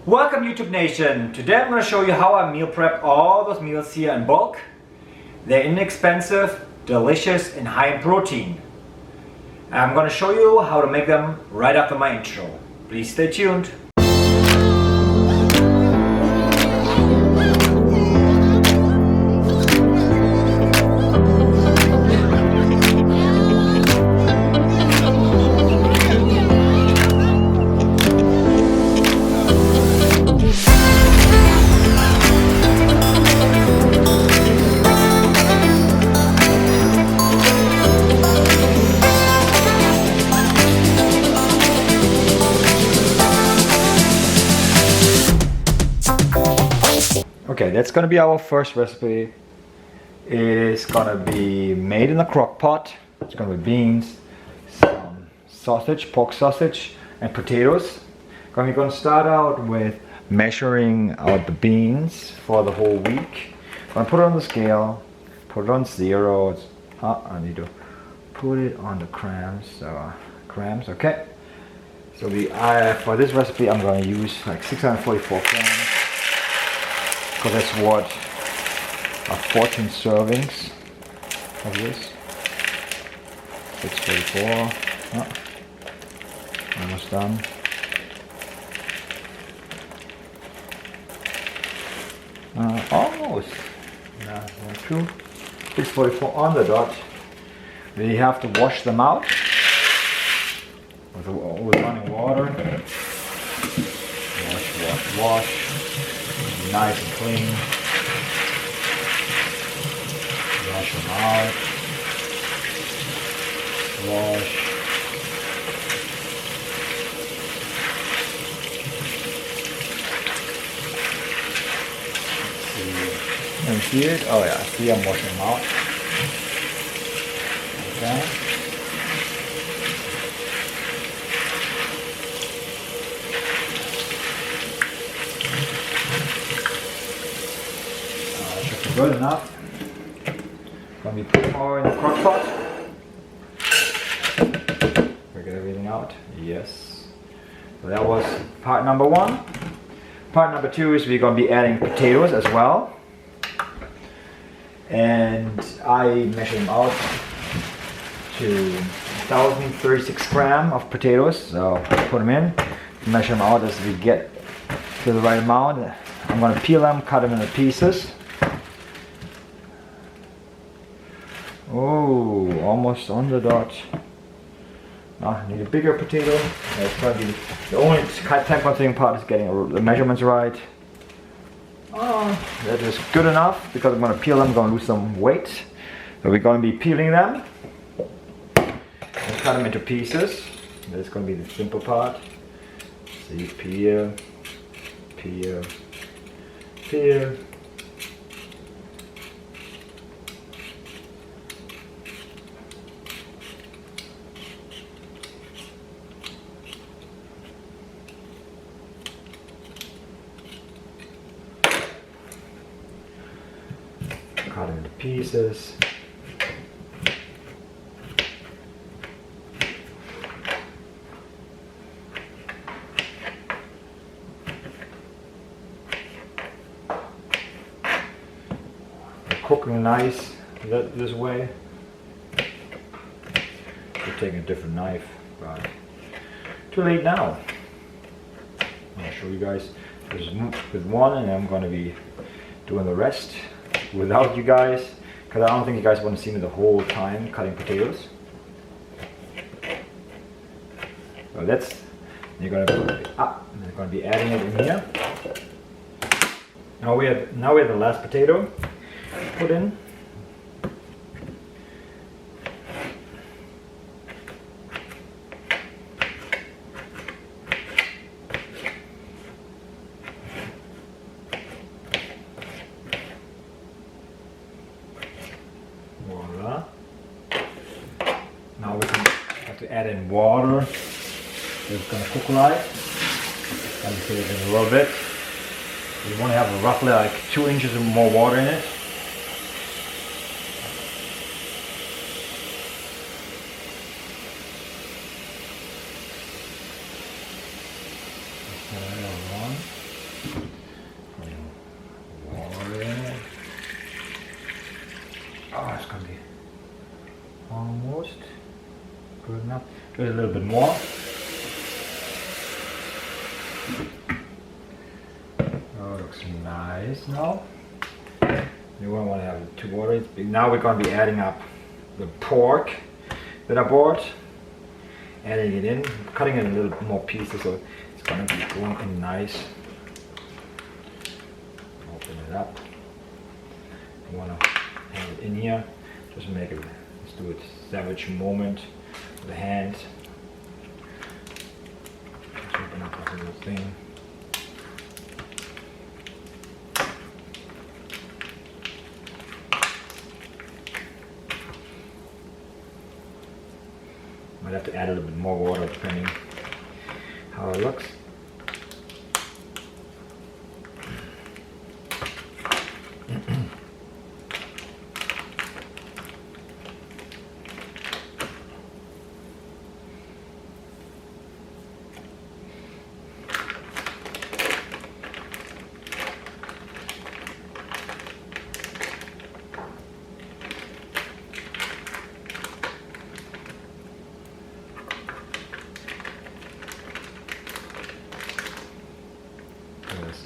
Welcome YouTube Nation. Today I'm going to show you how I meal prep all those meals here in bulk. They're inexpensive, delicious, and high in protein. I'm going to show you how to make them right after my intro. Please stay tuned. Okay, that's gonna be our first recipe. It is gonna be made in a crock pot. It's gonna be beans, some sausage, pork sausage, and potatoes. We're gonna start out with measuring out the beans for the whole week. I'm gonna put it on the scale, put it on 0. I need to put it on the grams. Grams, okay. So for this recipe, I'm gonna use like 644 grams. Because that's what 14 servings of this. 644. Oh, almost done. Almost. No, 1, 2. 644 on the dot. We have to wash them out with running water. Wash. Nice and clean. Wash them out. Wash. And see it? Oh yeah, see I'm washing them out. Okay. Good enough. Gonna be putting more in the crock pot. We get everything out. Yes. So that was part number 1. Part number 2 is we're gonna be adding potatoes as well. And I measured them out to 1,036 grams of potatoes. So put them in. Measure them out as we get to the right amount. I'm gonna peel them, cut them into pieces. Oh, almost on the dot. I need a bigger potato. That's probably the only time-consuming part is getting the measurements right. That is good enough because I'm going to peel them. I'm going to lose some weight. So we're going to be peeling them and cut them into pieces. That's going to be the simple part. See, peel, peel, peel. Cut into pieces. Cooking nice this way. We're taking a different knife, but too late now. I'll show you guys with one, and I'm going to be doing the rest without you guys, because I don't think you guys want to see me the whole time cutting potatoes. So you're going to be adding it in here. Now we have the last potato put in. Voila. Now we have to add in water. It's going to cook right. And put it in a little bit. You want to have roughly like 2 inches or more water in it. Cook it a little bit more. Oh, it looks nice now. You won't want to have it too watery. Now we're going to be adding up the pork that I bought. Adding it in, cutting it in a little bit more pieces so it's going to be going in nice. Open it up. You want to have it in here. Just make it, let's do it savage moment with the hand. Just open up this little thing. Might have to add a little bit more water depending how it looks.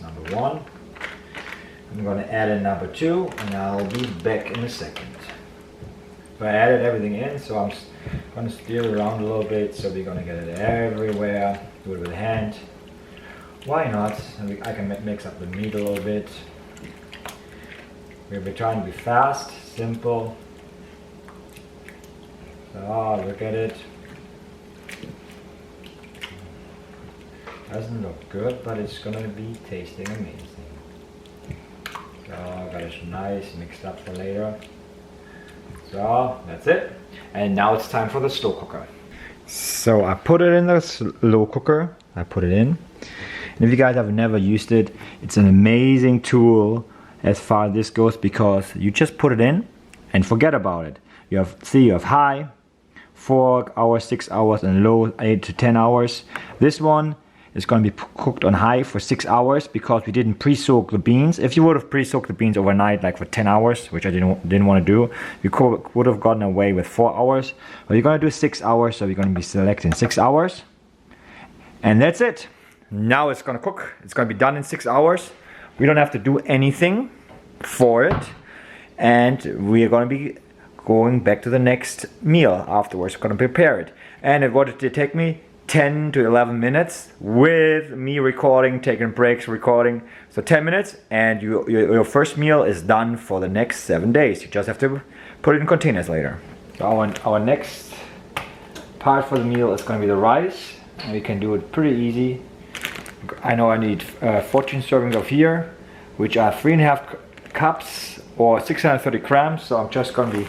Number one. I'm going to add in number two, and I'll be back in a second. So I added everything in, so I'm going to stir it around a little bit, so we're going to get it everywhere. Do it with a hand. Why not? I can mix up the meat a little bit. We'll be trying to be fast, simple. So look at it. Doesn't look good, but it's gonna be tasting amazing. So I got it nice mixed up for later. So that's it. And now it's time for the slow cooker. So I put it in the slow cooker. I put it in. And if you guys have never used it, it's an amazing tool as far as this goes, because you just put it in and forget about it. You have high, 4 hours, 6 hours, and low 8 to 10 hours. This one is going to be cooked on high for 6 hours because we didn't pre-soak the beans. If you would have pre-soaked the beans overnight, like for 10 hours, which I didn't want to do, you would have gotten away with 4 hours. But you're going to do 6 hours, so we're going to be selecting 6 hours. And that's it. Now it's going to cook. It's going to be done in 6 hours. We don't have to do anything for it. And we are going to be going back to the next meal afterwards. We're going to prepare it. And what did it take me? 10 to 11 minutes with me recording, taking breaks, recording. So 10 minutes and your first meal is done for the next 7 days. You just have to put it in containers later. So our next part for the meal is going to be the rice. And we can do it pretty easy. I know I need 14 servings of here, which are 3.5 cups or 630 grams. So I'm just going to be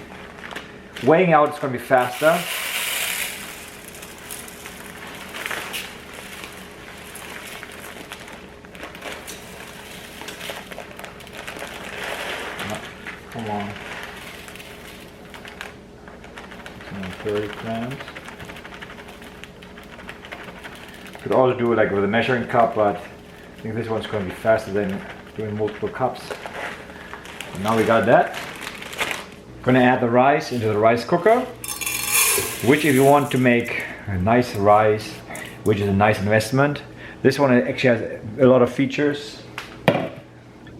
weighing out. It's going to be faster. Come on. 30 grams. Could also do it like with a measuring cup, but I think this one's going to be faster than doing multiple cups. And now we got that. Gonna add the rice into the rice cooker, which if you want to make a nice rice, which is a nice investment. This one actually has a lot of features.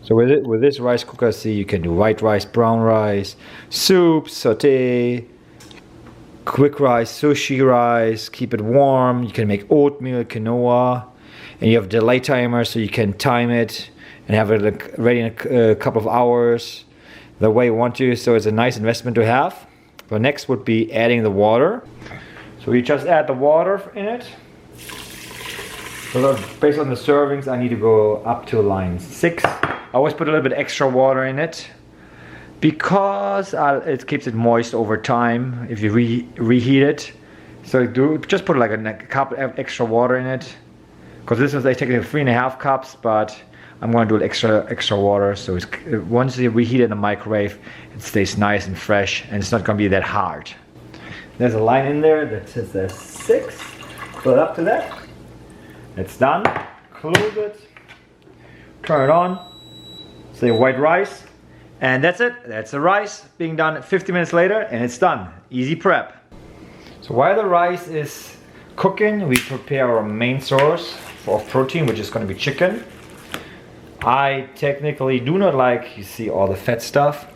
So with this rice cooker, see, you can do white rice, brown rice, soup, saute, quick rice, sushi rice, keep it warm. You can make oatmeal, quinoa, and you have delay timer, so you can time it and have it ready in a couple of hours, the way you want to. So it's a nice investment to have. The next would be adding the water. So you just add the water in it. So based on the servings, I need to go up to line 6. I always put a little bit extra water in it because it keeps it moist over time if you reheat it. So just put like a cup of extra water in it, because this is taking 3.5 cups, but I'm going to do extra water. So once you reheat it in the microwave, it stays nice and fresh, and it's not going to be that hard. There's a line in there that says there's 6. Fill it up to that. It's done. Close it. Turn it on. Say white rice. And that's it. That's the rice being done 50 minutes later, and it's done. Easy prep. So while the rice is cooking, we prepare our main source of protein, which is going to be chicken. I technically do not like, you see all the fat stuff.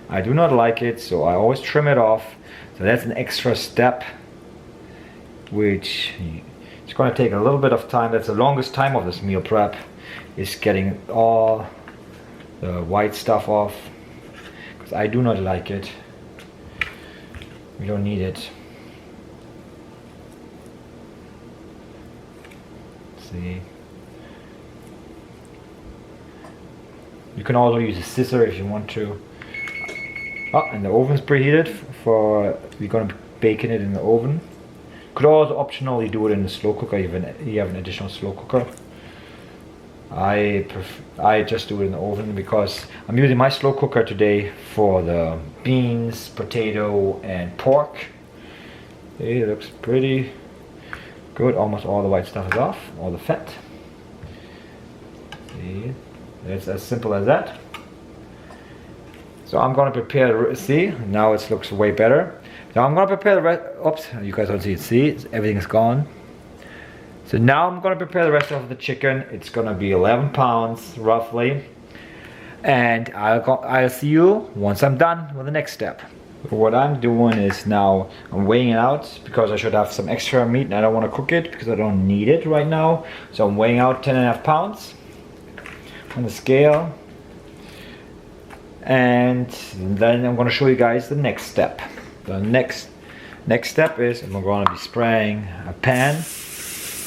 I do not like it, so I always trim it off. So that's an extra step, which it's going to take a little bit of time. That's the longest time of this meal prep, is getting all the white stuff off, because I do not like it. We don't need it. See, you can also use a scissor if you want to. Oh, and the oven's preheated for, we're gonna be baking it in the oven. Could also optionally do it in the slow cooker. You have an additional slow cooker. I just do it in the oven because I'm using my slow cooker today for the beans, potato, and pork. It looks pretty good. Almost all the white stuff is off, all the fat. See, it's as simple as that. So I'm gonna prepare. See, now it looks way better. So I'm gonna prepare the rest. Oops, you guys don't see it. See, everything is gone. So now I'm gonna prepare the rest of the chicken. It's gonna be 11 pounds roughly, and I'll see you once I'm done with the next step. What I'm doing is now I'm weighing it out because I should have some extra meat and I don't want to cook it because I don't need it right now. So I'm weighing out 10.5 pounds on the scale, and then I'm going to show you guys the next step. The next step is I'm going to be spraying a pan.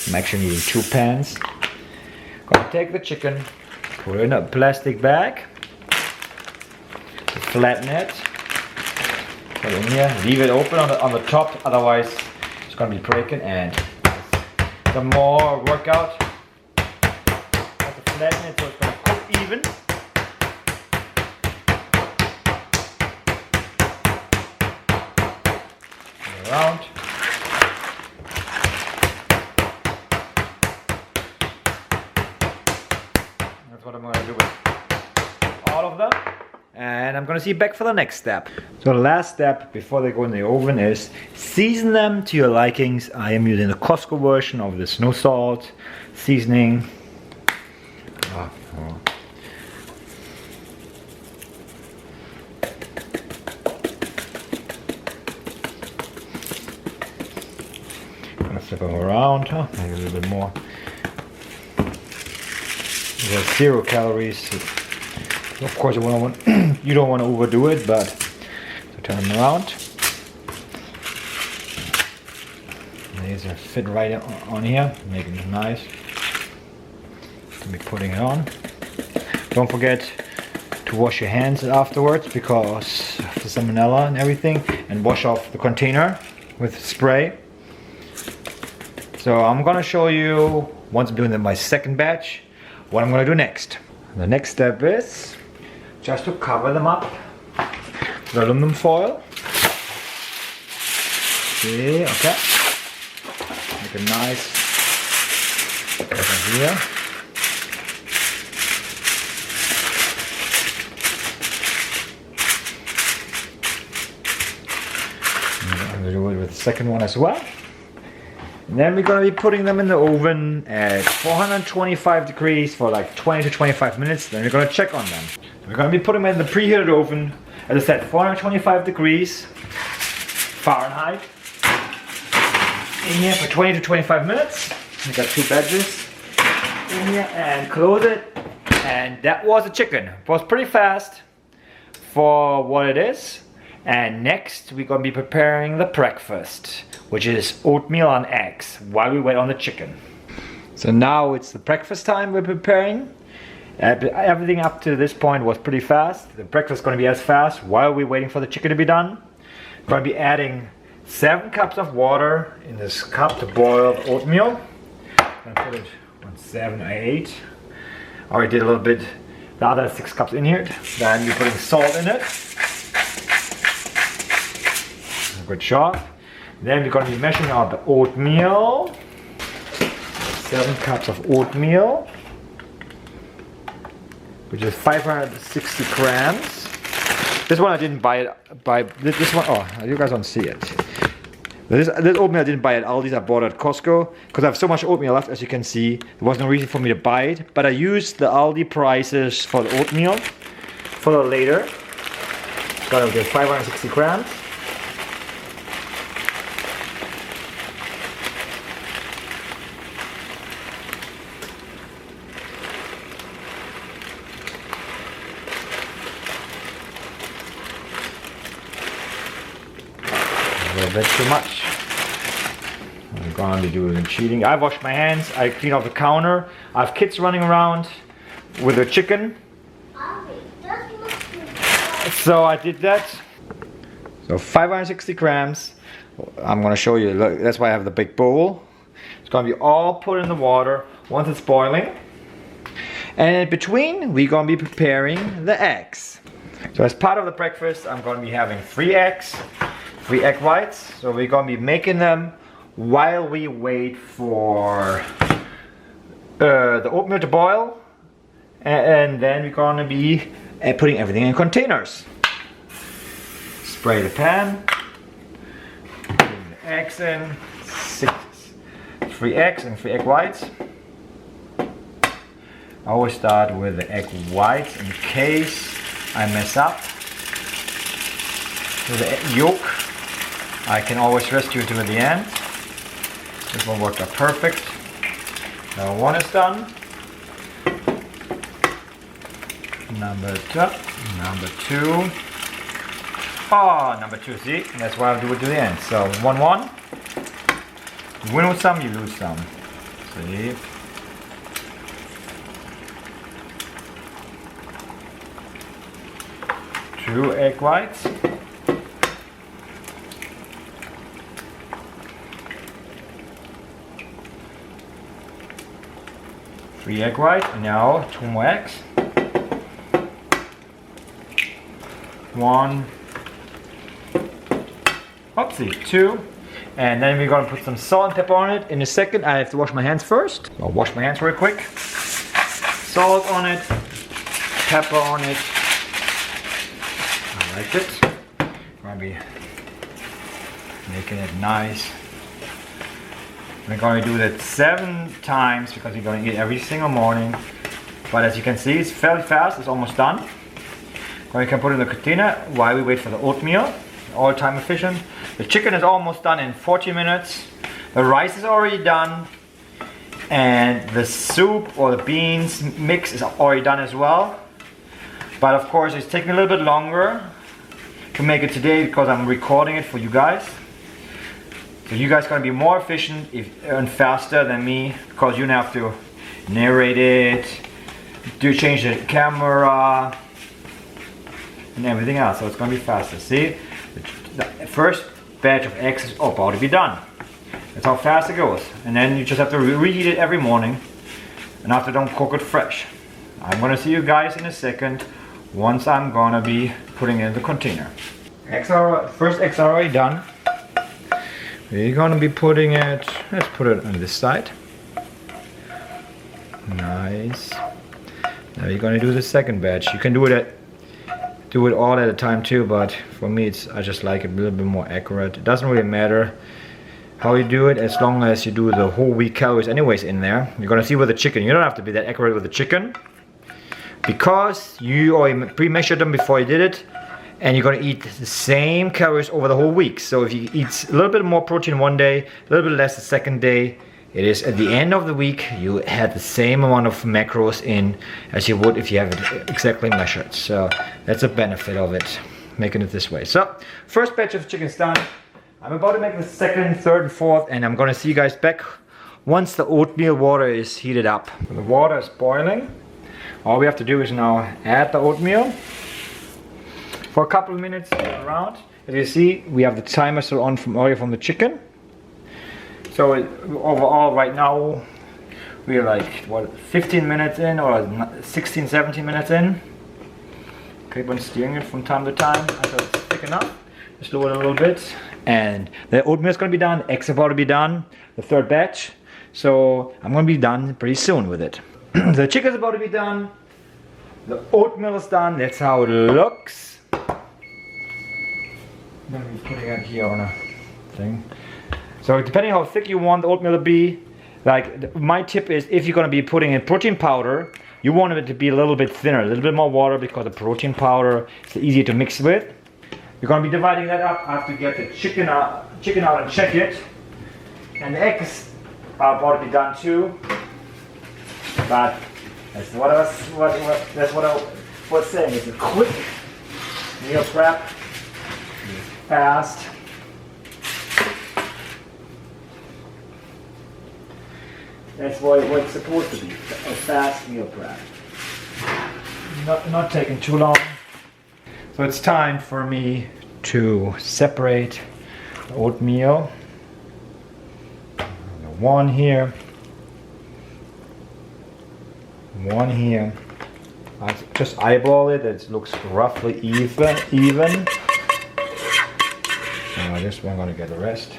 I'm actually needing 2 pans. Going to take the chicken, put it in a plastic bag, flatten it, put it in here, leave it open on the top, otherwise it's going to be breaking. And the more workout, you have to flatten it so it's going to cook even. Around. That's what I'm going to do with all of them. And I'm going to see you back for the next step. So the last step before they go in the oven is season them to your likings. I am using the Costco version of the no salt seasoning. Flip them around, maybe a little bit more. There's 0 calories. Of course, you don't want to overdo it, but so turn them around. These are fit right on here, making it nice. I'll be putting it on. Don't forget to wash your hands afterwards because of the salmonella and everything, and wash off the container with spray. So I'm gonna show you, once I'm doing my second batch, what I'm gonna do next. The next step is just to cover them up with aluminum foil. See, okay. Make a nice over here. I'm gonna do it with the second one as well. And then we're going to be putting them in the oven at 425 degrees for like 20 to 25 minutes. Then we're going to check on them. We're going to be putting them in the preheated oven, as I said, 425 degrees Fahrenheit. In here for 20 to 25 minutes. We got 2 batches in here, and close it. And that was the chicken. It was pretty fast for what it is. And next we're going to be preparing the breakfast, which is oatmeal and eggs, while we wait on the chicken. So now it's the breakfast time we're preparing. Everything up to this point was pretty fast. The breakfast is going to be as fast while we're waiting for the chicken to be done. We're going to be adding 7 cups of water in this cup to boil the oatmeal. I'm going to put it on 7 or 8. I already did a little bit, the other 6 cups in here. Then we're putting salt in it. Good job. Then we're going to be measuring out the oatmeal. 7 cups of oatmeal, which is 560 grams. This one I didn't buy this one. Oh, you guys don't see it. This oatmeal I didn't buy at Aldi's, I bought it at Costco because I have so much oatmeal left, as you can see. There was no reason for me to buy it, but I used the Aldi prices for the oatmeal for the later. Got to get 560 grams. A little bit too much. I'm going to be doing cheating. I wash my hands, I clean off the counter. I have kids running around with their chicken. So I did that. So 560 grams. I'm going to show you. Look, that's why I have the big bowl. It's going to be all put in the water once it's boiling. And in between, we're going to be preparing the eggs. So as part of the breakfast, I'm going to be having 3 eggs. 3 egg whites, so we're gonna be making them while we wait for the oatmeal to boil, and then we're gonna be putting everything in containers. Spray the pan, putting the eggs in, 3 eggs and 3 egg whites. I always start with the egg whites in case I mess up. With the yolk, I can always rescue it to the end. This one worked out perfect. Now 1 is done. Number 2. Oh, number 2, see? That's why I do it to the end. So 1. You win with some, you lose some. See? Two egg whites. 3 egg whites, and now 2 more eggs. 1, oopsie, 2, and then we're gonna put some salt and pepper on it. In a second, I have to wash my hands first. I'll wash my hands real quick. Salt on it, pepper on it. I like it. Gonna be making it nice. We're going to do that 7 times because we're going to eat every single morning. But as you can see, it's fairly fast. It's almost done. We can put it in the container while we wait for the oatmeal. All time efficient. The chicken is almost done in 40 minutes. The rice is already done. And the soup or the beans mix is already done as well. But of course, it's taking a little bit longer to make it today because I'm recording it for you guys. So you guys are going to be more efficient and faster than me because you have to narrate it, change the camera, and everything else. So it's going to be faster. See, the first batch of eggs is about to be done. That's how fast it goes. And then you just have to reheat it every morning, and after don't cook it fresh. I'm going to see you guys in a second once I'm going to be putting it in the container. First eggs are already done. We're going to be putting it, let's put it on this side. Nice. Now you're going to do the second batch. You can do it all at a time too, but for me I just like it a little bit more accurate. It doesn't really matter how you do it as long as you do the whole week calories anyways in there. You're going to see with the chicken. You don't have to be that accurate with the chicken because you already pre-measured them before you did it. And you're going to eat the same calories over the whole week. So if you eat a little bit more protein one day, a little bit less the second day, it is at the end of the week you had the same amount of macros in as you would if you have it exactly measured. So that's a benefit of it, making it this way. So first batch of chicken's done. I'm about to make the second, third, and fourth, and I'm going to see you guys back once the oatmeal water is heated up. The water is boiling. All we have to do is now add the oatmeal. For a couple of minutes around. As you see, we have the timer still on from earlier from the chicken. So overall right now we're like what, 15 minutes in or 16, 17 minutes in. Keep on steering it from time to time until it's thick enough. Just lower it a little bit. And the oatmeal is going to be done, eggs are about to be done, the third batch. So I'm going to be done pretty soon with it. The chicken is about to be done. The oatmeal is done. That's how it looks. I'm going to be putting it here on a thing. So depending how thick you want the oatmeal to be, like my tip is if you're going to be putting in protein powder, you want it to be a little bit thinner, a little bit more water, because the protein powder is easier to mix with. You're going to be dividing that up. I have to get the chicken out and check it. And the eggs are about to be done too. But that's what I was saying. It's a quick meal prep, fast. That's what it's supposed to be, a fast meal prep. Not taking too long. So it's time for me to separate the oatmeal. One here. One here. I just eyeball it. It looks roughly even. This one, I'm gonna get the rest.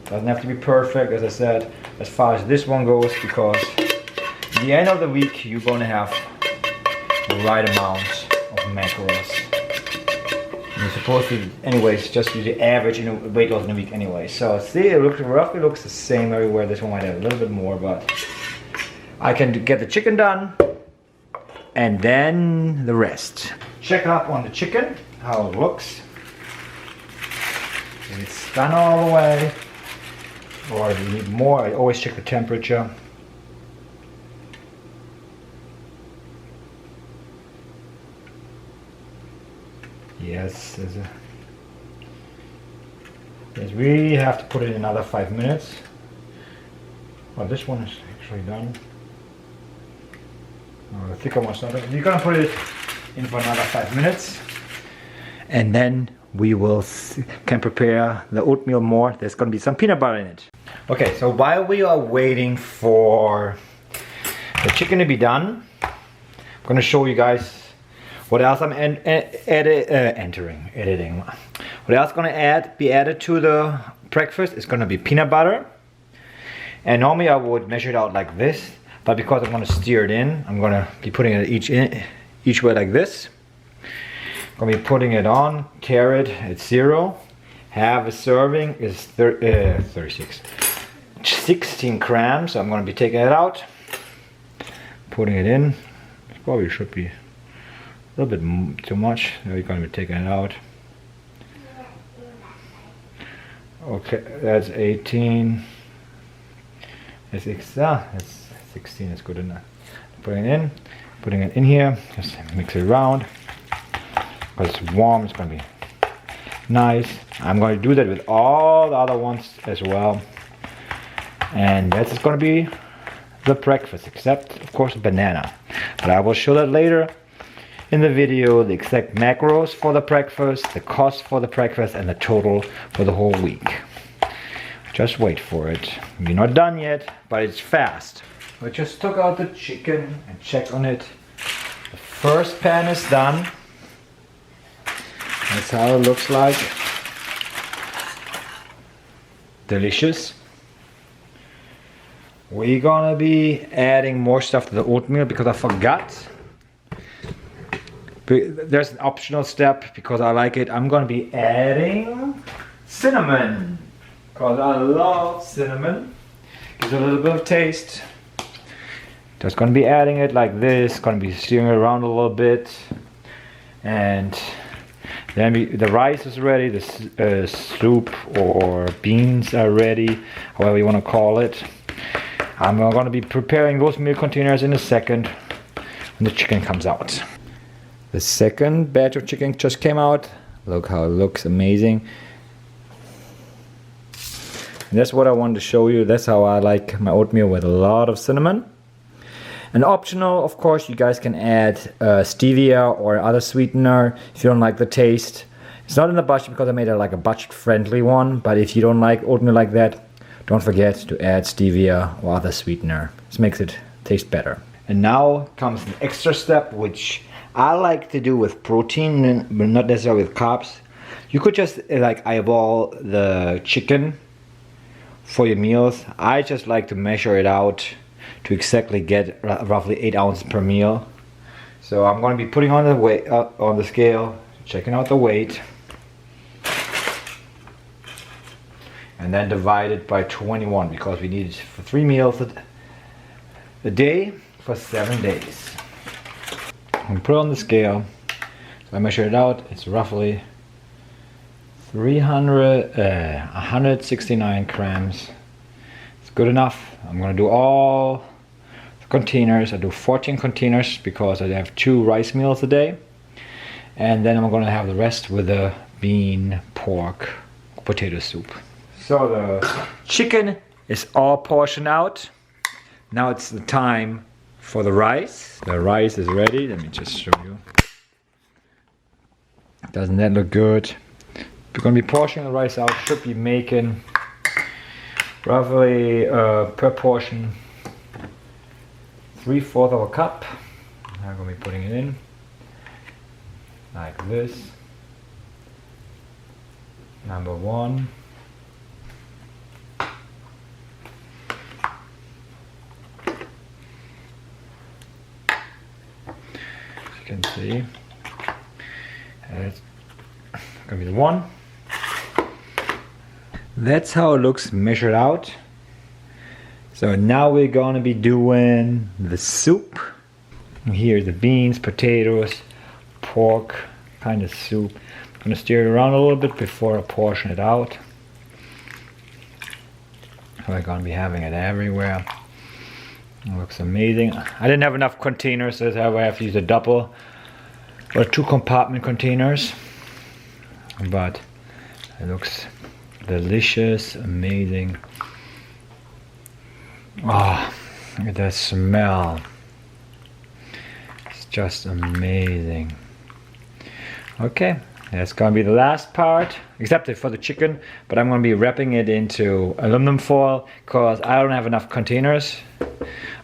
Doesn't have to be perfect, as I said, as far as this one goes, because at the end of the week you're gonna have the right amount of macros. You're supposed to, anyways, just use the average weight loss in a week anyway. So see, it roughly looks the same everywhere. This one might have a little bit more, but I can get the chicken done and then the rest. Check up on the chicken, how it looks. If it's done all the way, or if you need more, I always check the temperature. Yes, we have to put it in another 5 minutes. Well, this one is actually done. Oh, the thicker one's not done. You're gonna put it in for another 5 minutes, and then we can prepare the oatmeal more. There's gonna be some peanut butter in it. Okay, so while we are waiting for the chicken to be done, I'm gonna show you guys what else I'm editing. What else gonna be added to the breakfast is gonna be peanut butter. And normally I would measure it out like this, but because I'm gonna stir it in, I'm gonna be putting it each way like this. I'm gonna be putting it on, carrot at 0. Half a serving is 16 grams. So I'm gonna be taking it out, putting it in. It probably should be a little bit too much. Now you're gonna be taking it out. Okay, that's 18. That's 16 is good enough. Putting it in here. Just mix it around. Because it's warm, it's gonna be nice. I'm going to do that with all the other ones as well. And that's gonna be the breakfast, except of course banana. But I will show that later in the video, the exact macros for the breakfast, the cost for the breakfast, and the total for the whole week. Just wait for it. We're not done yet, but it's fast. I just took out the chicken and checked on it. The first pan is done. That's how it looks like. Delicious. We're gonna be adding more stuff to the oatmeal because I forgot. There's an optional step because I like it. I'm gonna be adding cinnamon because I love cinnamon. Gives a little bit of taste. Just gonna be adding it like this. Gonna be stirring it around a little bit, and then the rice is ready. The soup or beans are ready, however you want to call it. I'm gonna be preparing those meal containers in a second when the chicken comes out. The second batch of chicken just came out. Look how it looks, amazing. And that's what I wanted to show you. That's how I like my oatmeal, with a lot of cinnamon. And optional, of course, you guys can add stevia or other sweetener if you don't like the taste. It's not in the budget because I made it like a budget-friendly one, but if you don't like oatmeal like that, don't forget to add stevia or other sweetener. This makes it taste better. And now comes an extra step, which I like to do with protein, but not necessarily with carbs. You could just like eyeball the chicken for your meals. I just like to measure it out to exactly get roughly 8 ounces per meal. So I'm going to be putting on the weight on the scale, checking out the weight. and then divide it by 21 because we need it for 3 meals a day for 7 days. And put it on the scale. So I measured it out. It's roughly 169 grams. It's good enough. I'm gonna do all the containers. I do 14 containers because I have 2 rice meals a day, and then I'm gonna have the rest with the bean, pork, potato soup. So the chicken is all portioned out. Now it's the time for the rice. The rice is ready. Let me just show you. Doesn't that look good? We're going to be portioning the rice out. Should be making roughly per portion 3/4 of a cup. I'm going to be putting it in like this. Number 1. You can see it's gonna be the 1. That's how it looks measured out. So now we're gonna be doing the soup. Here's the beans, potatoes, pork kind of soup. I'm gonna stir it around a little bit before I portion it out. We're gonna be having it everywhere. It looks amazing. I didn't have enough containers, so I have to use a double or 2 compartment containers. But it looks delicious, amazing. Oh, look at that smell. It's just amazing. Okay, that's gonna be the last part, except for the chicken, but I'm gonna be wrapping it into aluminum foil because I don't have enough containers.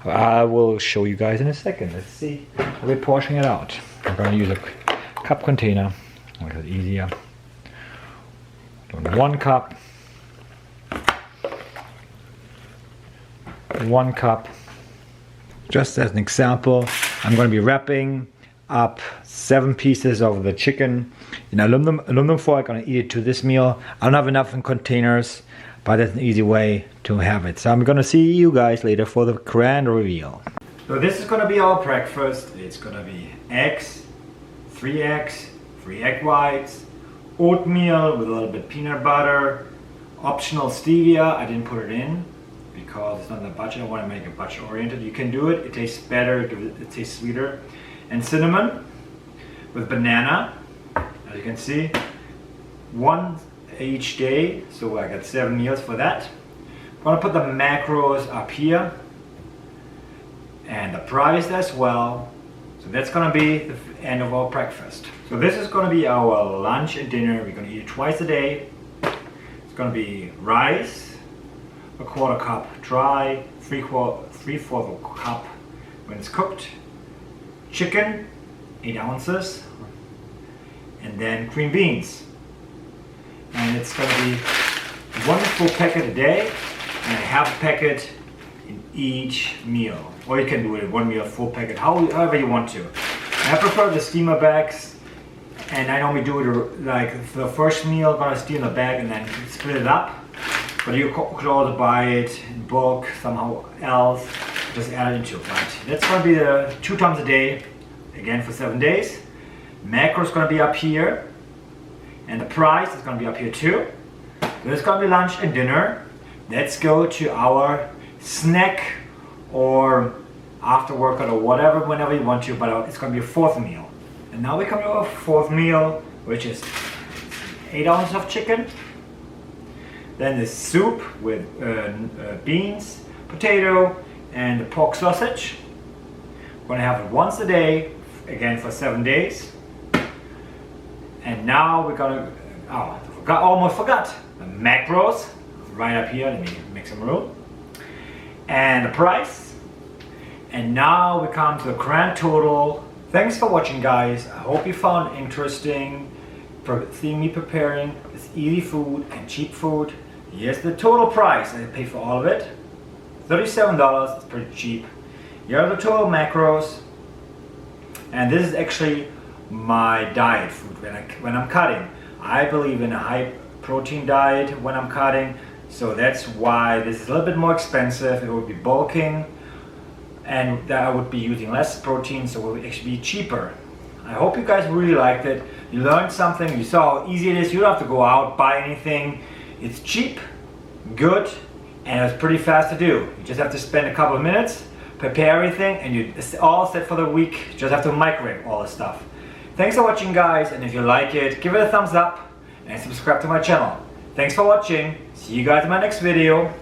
I will show you guys in a second. Let's see how we're portioning it out. I'm gonna use a cup container, make it easier. 1 cup. 1 cup. Just as an example, I'm going to be wrapping up 7 pieces of the chicken in aluminum foil. I'm going to eat it to this meal. I don't have enough in containers, but that's an easy way to have it. So I'm going to see you guys later for the grand reveal. So this is going to be our breakfast. It's going to be eggs, 3 eggs, 3 egg whites, oatmeal with a little bit peanut butter, optional stevia. I didn't put it in because it's not in the budget. I want to make it budget oriented. You can do it. It tastes better. It tastes sweeter. And cinnamon with banana. As you can see, 1 each day. So I got 7 meals for that. I'm going to put the macros up here and the price as well. So that's going to be the end of our breakfast. So this is going to be our lunch and dinner. We're going to eat it twice a day. It's going to be rice, 1/4 cup dry, 3/4 cup when it's cooked, chicken, 8 ounces, and then green beans. And it's going to be 1 full packet a day and a half packet in each meal. Or you can do it in 1 meal, full packet, however you want to. I prefer the steamer bags, and I normally do it like for the first meal, gonna steam the bag and then split it up. But you could also buy it in bulk somehow else, just add it into it. But that's gonna be the 2 times a day, again for 7 days. Macro is gonna be up here, and the price is gonna be up here too. This is gonna be lunch and dinner. Let's go to our snack or after workout or whatever, whenever you want to, but it's going to be a 4th meal. And now we come to our 4th meal, which is 8 ounces of chicken, then the soup with beans, potato, and the pork sausage. We're going to have it once a day, again for 7 days. And now we're going to, almost forgot, the macros, right up here. Let me make some room. And the price. And now we come to the grand total. Thanks for watching, guys. I hope you found it interesting for seeing me preparing this easy food and cheap food. Here's the total price. I paid for all of it. $37. It's pretty cheap. Here are the total macros. And this is actually my diet food when I'm cutting. I believe in a high protein diet when I'm cutting. So that's why this is a little bit more expensive. It will be bulking, and I would be using less protein, so it will actually be cheaper. I hope you guys really liked it. You learned something, you saw how easy it is. You don't have to go out, buy anything. It's cheap, good, and it's pretty fast to do. You just have to spend a couple of minutes, prepare everything, and it's all set for the week. You just have to microwave all the stuff. Thanks for watching, guys, and if you like it, give it a thumbs up and subscribe to my channel. Thanks for watching. See you guys in my next video.